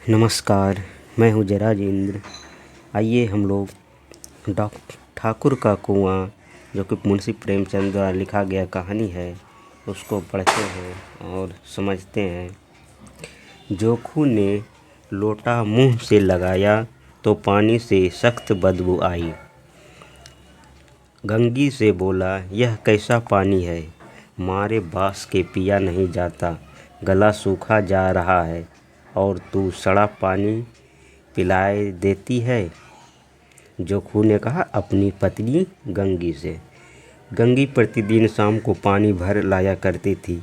नमस्कार, मैं हूँ जयराजेंद्र। आइए हम लोग डॉक्टर ठाकुर का कुआं, जो कि मुंशी प्रेमचंद द्वारा लिखा गया कहानी है, उसको पढ़ते हैं और समझते हैं। जोखू ने लोटा मुंह से लगाया तो पानी से सख्त बदबू आई। गंगी से बोला, यह कैसा पानी है, मारे बास के पिया नहीं जाता, गला सूखा जा रहा है और तू सड़ा पानी पिलाए देती है। जोखू ने कहा अपनी पत्नी गंगी से। गंगी प्रतिदिन शाम को पानी भर लाया करती थी।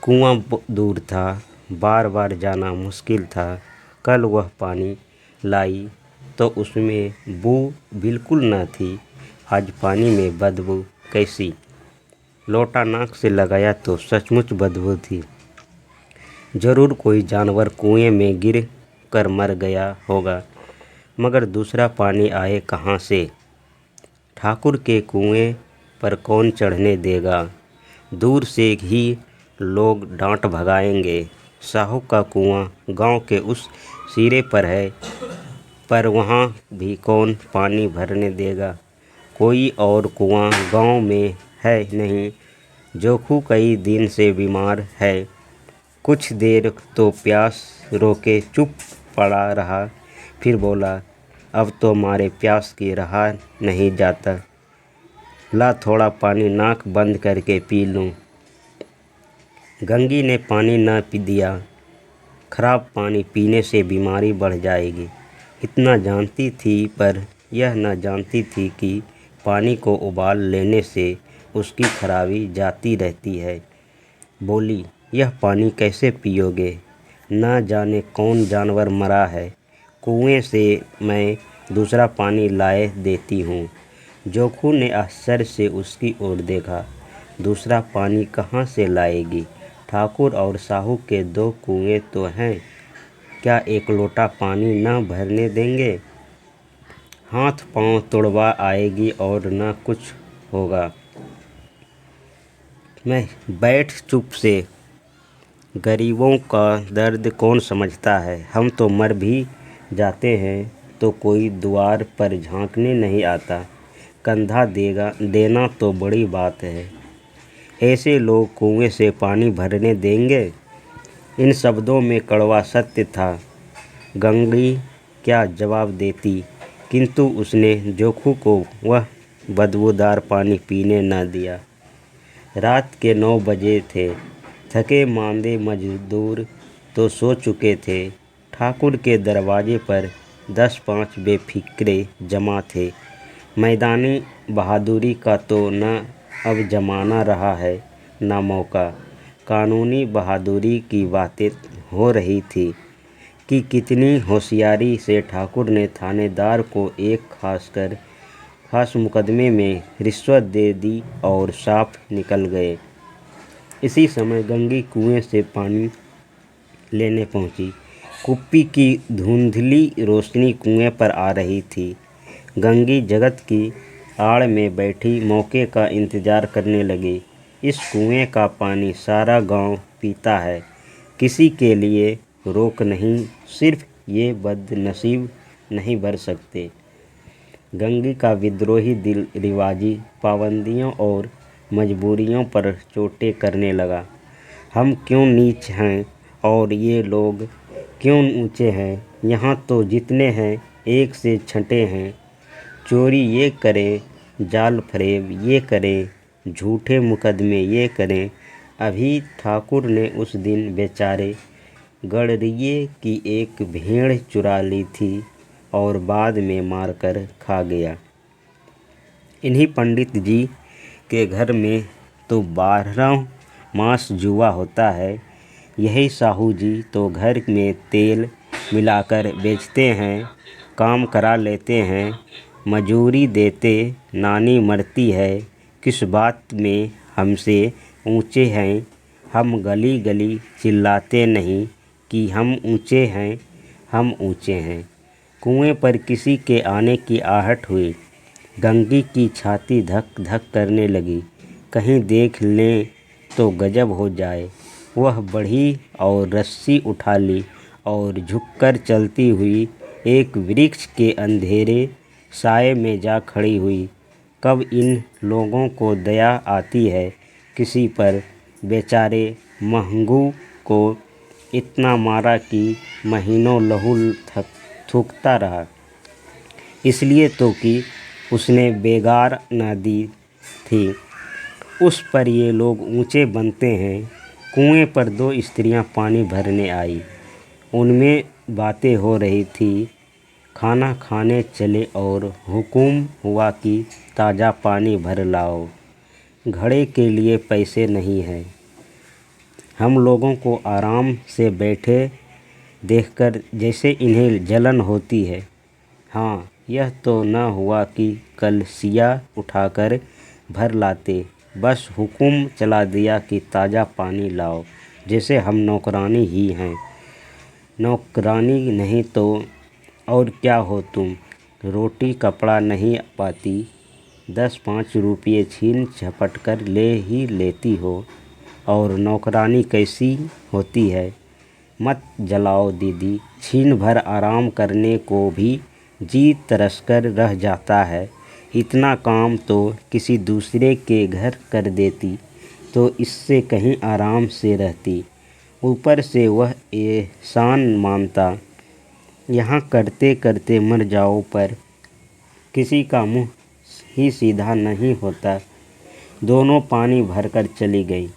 कुआं दूर था, बार बार जाना मुश्किल था। कल वह पानी लाई तो उसमें बू बिल्कुल न थी। आज पानी में बदबू कैसी। लोटा नाक से लगाया तो सचमुच बदबू थी। जरूर कोई जानवर कुएं में गिर कर मर गया होगा, मगर दूसरा पानी आए कहाँ से। ठाकुर के कुएं पर कौन चढ़ने देगा। दूर से ही लोग डांट भगाएंगे। साहू का कुआं गांव के उस सिरे पर है, पर वहाँ भी कौन पानी भरने देगा। कोई और कुआं गांव में है नहीं। जोखू कई दिन से बीमार है। कुछ देर तो प्यास रोके चुप पड़ा रहा, फिर बोला, अब तो मारे प्यास की रहा नहीं जाता। ला थोड़ा पानी नाक बंद करके पी लूँ। गंगी ने पानी न पी दिया। खराब पानी पीने से बीमारी बढ़ जाएगी, इतना जानती थी, पर यह न जानती थी कि पानी को उबाल लेने से उसकी खराबी जाती रहती है। बोली, यह पानी कैसे पियोगे, न जाने कौन जानवर मरा है। कुएं से मैं दूसरा पानी लाए देती हूँ। जोखू ने आश्चर्य से उसकी ओर देखा। दूसरा पानी कहाँ से लाएगी। ठाकुर और साहू के दो कुएं तो हैं, क्या एक लोटा पानी न भरने देंगे। हाथ पांव तुड़वा आएगी और न कुछ होगा। मैं बैठ चुप से। गरीबों का दर्द कौन समझता है। हम तो मर भी जाते हैं तो कोई द्वार पर झांकने नहीं आता। कंधा देना तो बड़ी बात है। ऐसे लोग कुएं से पानी भरने देंगे। इन शब्दों में कड़वा सत्य था। गंगी क्या जवाब देती, किंतु उसने जोखू को वह बदबूदार पानी पीने न दिया। रात के 9 बजे थे। थके मांदे मजदूर तो सो चुके थे। ठाकुर के दरवाजे पर 10-5 बेफिक्रे जमा थे। मैदानी बहादुरी का तो न अब जमाना रहा है, न मौका। कानूनी बहादुरी की बातें हो रही थी कि कितनी होशियारी से ठाकुर ने थानेदार को एक खास मुकदमे में रिश्वत दे दी और साफ निकल गए। इसी समय गंगी कुएं से पानी लेने पहुंची। कुप्पी की धुंधली रोशनी कुएं पर आ रही थी। गंगी जगत की आड़ में बैठी मौके का इंतजार करने लगी। इस कुएं का पानी सारा गांव पीता है, किसी के लिए रोक नहीं, सिर्फ ये बदनसीब नहीं भर सकते। गंगी का विद्रोही दिल रिवाजी पाबंदियों और मजबूरियों पर चोटें करने लगा। हम क्यों नीच हैं और ये लोग क्यों ऊंचे हैं। यहाँ तो जितने हैं एक से छंटे हैं। चोरी ये करें, जाल फरेब ये करें, झूठे मुकदमे ये करें। अभी ठाकुर ने उस दिन बेचारे गड़रिये की एक भेड़ चुरा ली थी और बाद में मारकर खा गया। इन्हीं पंडित जी के घर में तो 12 मास जुआ होता है। यही साहू जी तो घर में तेल मिलाकर बेचते हैं, काम करा लेते हैं, मजूरी देते नानी मरती है। किस बात में हमसे ऊंचे हैं। हम गली गली चिल्लाते नहीं कि हम ऊंचे हैं, हम ऊंचे हैं। कुएं पर किसी के आने की आहट हुई। गंगी की छाती धक धक करने लगी। कहीं देख लें तो गजब हो जाए। वह बढ़ी और रस्सी उठा ली और झुककर चलती हुई एक वृक्ष के अंधेरे साए में जा खड़ी हुई। कब इन लोगों को दया आती है किसी पर। बेचारे महंगू को इतना मारा कि महीनों लहू थूकता रहा, इसलिए तो कि उसने बेगार न दी थी। उस पर ये लोग ऊँचे बनते हैं। कुएं पर दो स्त्रियां पानी भरने आई। उनमें बातें हो रही थी। खाना खाने चले और हुक्म हुआ कि ताज़ा पानी भर लाओ, घड़े के लिए पैसे नहीं हैं। हम लोगों को आराम से बैठे देखकर जैसे इन्हें जलन होती है। हाँ, यह तो न हुआ कि कलसिया उठाकर भर लाते, बस हुक्म चला दिया कि ताज़ा पानी लाओ, जैसे हम नौकरानी ही हैं। नौकरानी नहीं तो और क्या हो तुम। रोटी कपड़ा नहीं पाती, 10-5 रुपये छीन झपट कर ले ही लेती हो। और नौकरानी कैसी होती है। मत जलाओ दीदी, छीन भर आराम करने को भी जी तरस कर रह जाता है। इतना काम तो किसी दूसरे के घर कर देती तो इससे कहीं आराम से रहती। ऊपर से वह एहसान मानता। यहाँ करते करते मर जाओ, पर किसी का मुँह ही सीधा नहीं होता। दोनों पानी भरकर चली गई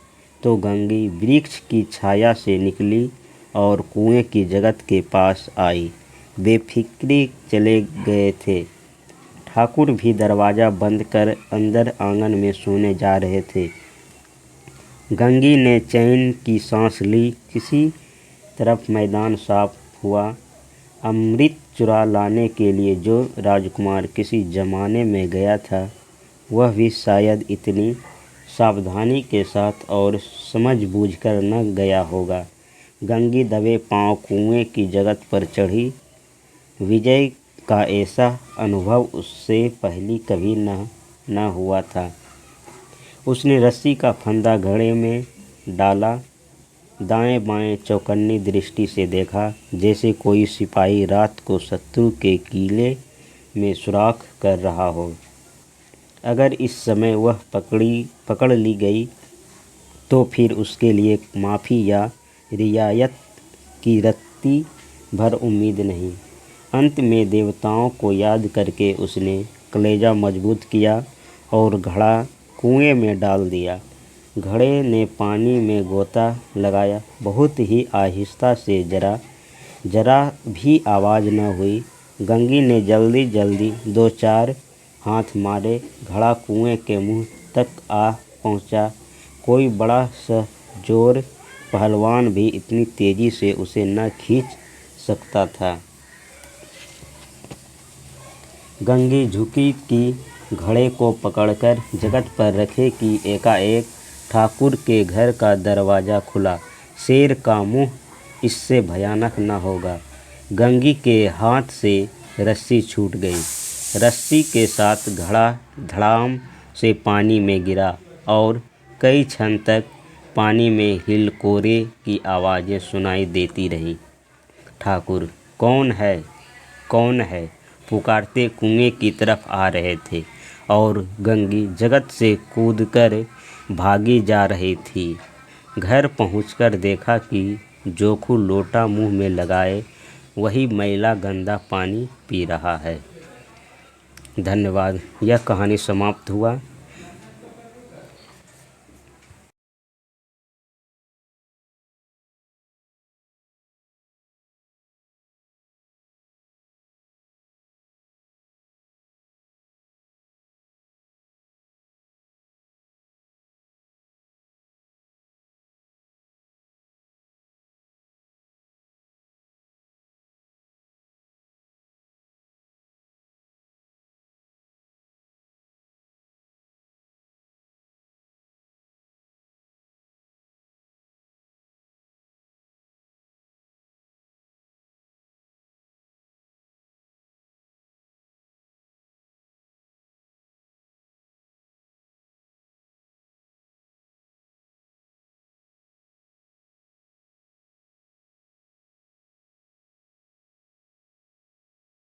तो गंगी वृक्ष की छाया से निकली और कुएं की जगत के पास आई। बेफिक्री चले गए थे। ठाकुर भी दरवाज़ा बंद कर अंदर आंगन में सोने जा रहे थे। गंगी ने चैन की सांस ली। किसी तरफ मैदान साफ हुआ। अमृत चुरा लाने के लिए जो राजकुमार किसी ज़माने में गया था, वह भी शायद इतनी सावधानी के साथ और समझ बूझकर न गया होगा। गंगी दबे पांव कुएं की जगत पर चढ़ी। विजय का ऐसा अनुभव उससे पहले कभी न हुआ था। उसने रस्सी का फंदा घड़े में डाला, दाएं बाएं चौकन्नी दृष्टि से देखा, जैसे कोई सिपाही रात को शत्रु के किले में सुराख कर रहा हो। अगर इस समय वह पकड़ ली गई तो फिर उसके लिए माफ़ी या रियायत की रत्ती भर उम्मीद नहीं। अंत में देवताओं को याद करके उसने कलेजा मजबूत किया और घड़ा कुएं में डाल दिया। घड़े ने पानी में गोता लगाया, बहुत ही आहिस्ता से, जरा भी आवाज़ न हुई। गंगी ने जल्दी जल्दी 2-4 हाथ मारे। घड़ा कुएं के मुंह तक आ पहुंचा। कोई बड़ा सहजोर पहलवान भी इतनी तेज़ी से उसे न खींच सकता था। गंगी झुकी कि घड़े को पकड़कर जगत पर रखे कि एकाएक ठाकुर के घर का दरवाज़ा खुला। शेर का मुंह इससे भयानक न होगा। गंगी के हाथ से रस्सी छूट गई। रस्सी के साथ घड़ा धड़ाम से पानी में गिरा और कई क्षण तक पानी में हिलकोरे की आवाज़ें सुनाई देती रहीं। ठाकुर कौन है, कौन है, पुकारते कुएं की तरफ आ रहे थे और गंगी जगत से कूदकर भागी जा रही थी। घर पहुंचकर देखा कि जोखू लोटा मुंह में लगाए वही मैला गंदा पानी पी रहा है। धन्यवाद। यह कहानी समाप्त हुआ।